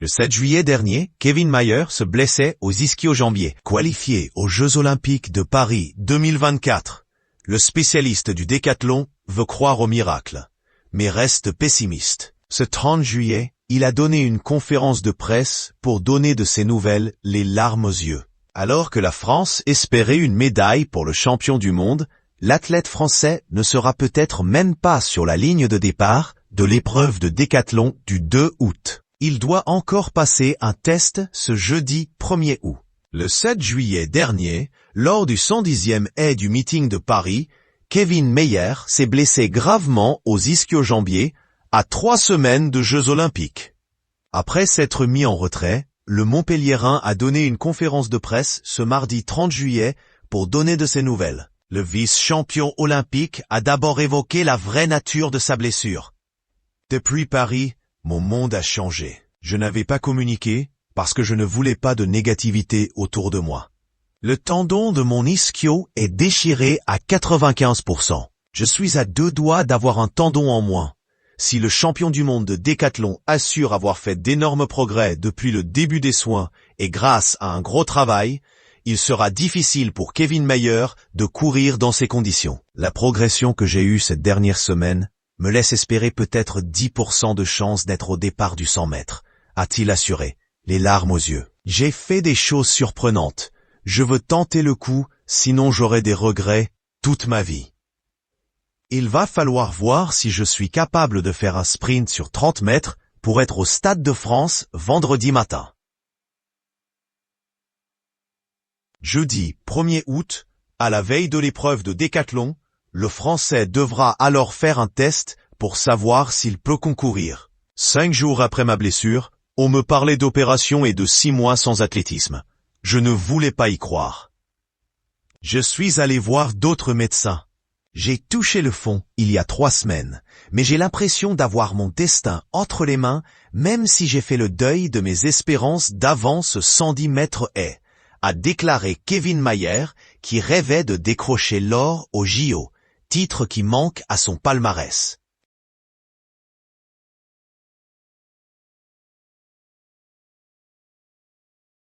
7 juillet dernier, Kevin Mayer se blessait aux ischio-jambiers. Qualifié aux Jeux Olympiques de Paris 2024, le spécialiste du décathlon veut croire au miracle, mais reste pessimiste. Ce 30 juillet, il a donné une conférence de presse pour donner de ses nouvelles les larmes aux yeux. Alors que la France espérait une médaille pour le champion du monde, l'athlète français ne sera peut-être même pas sur la ligne de départ de l'épreuve de décathlon du 2 août. Il doit encore passer un test ce jeudi 1er août. Le 7 juillet dernier, lors du 110e haie du meeting de Paris, Kevin Mayer s'est blessé gravement aux ischio-jambiers à 3 semaines de Jeux Olympiques. Après s'être mis en retrait, le Montpelliérain a donné une conférence de presse ce mardi 30 juillet pour donner de ses nouvelles. Le vice-champion olympique a d'abord évoqué la vraie nature de sa blessure. Depuis Paris, mon monde a changé. Je n'avais pas communiqué parce que je ne voulais pas de négativité autour de moi. Le tendon de mon ischio est déchiré à 95%. Je suis à 2 doigts d'avoir un tendon en moins. Si le champion du monde de décathlon assure avoir fait d'énormes progrès depuis le début des soins et grâce à un gros travail, il sera difficile pour Kevin Mayer de courir dans ces conditions. La progression que j'ai eue cette dernière semaine me laisse espérer peut-être 10% de chance d'être au départ du 100 mètres, a-t-il assuré, les larmes aux yeux. J'ai fait des choses surprenantes. Je veux tenter le coup, sinon j'aurai des regrets toute ma vie. Il va falloir voir si je suis capable de faire un sprint sur 30 mètres pour être au Stade de France vendredi matin. Jeudi 1er août, à la veille de l'épreuve de décathlon, le Français devra alors faire un test pour savoir s'il peut concourir. 5 jours après ma blessure, on me parlait d'opération et de 6 mois sans athlétisme. Je ne voulais pas y croire. Je suis allé voir d'autres médecins. J'ai touché le fond il y a 3 semaines, mais j'ai l'impression d'avoir mon destin entre les mains, même si j'ai fait le deuil de mes espérances d'avant ce 110 mètres haie, a déclaré Kevin Mayer, qui rêvait de décrocher l'or au JO, titre qui manque à son palmarès.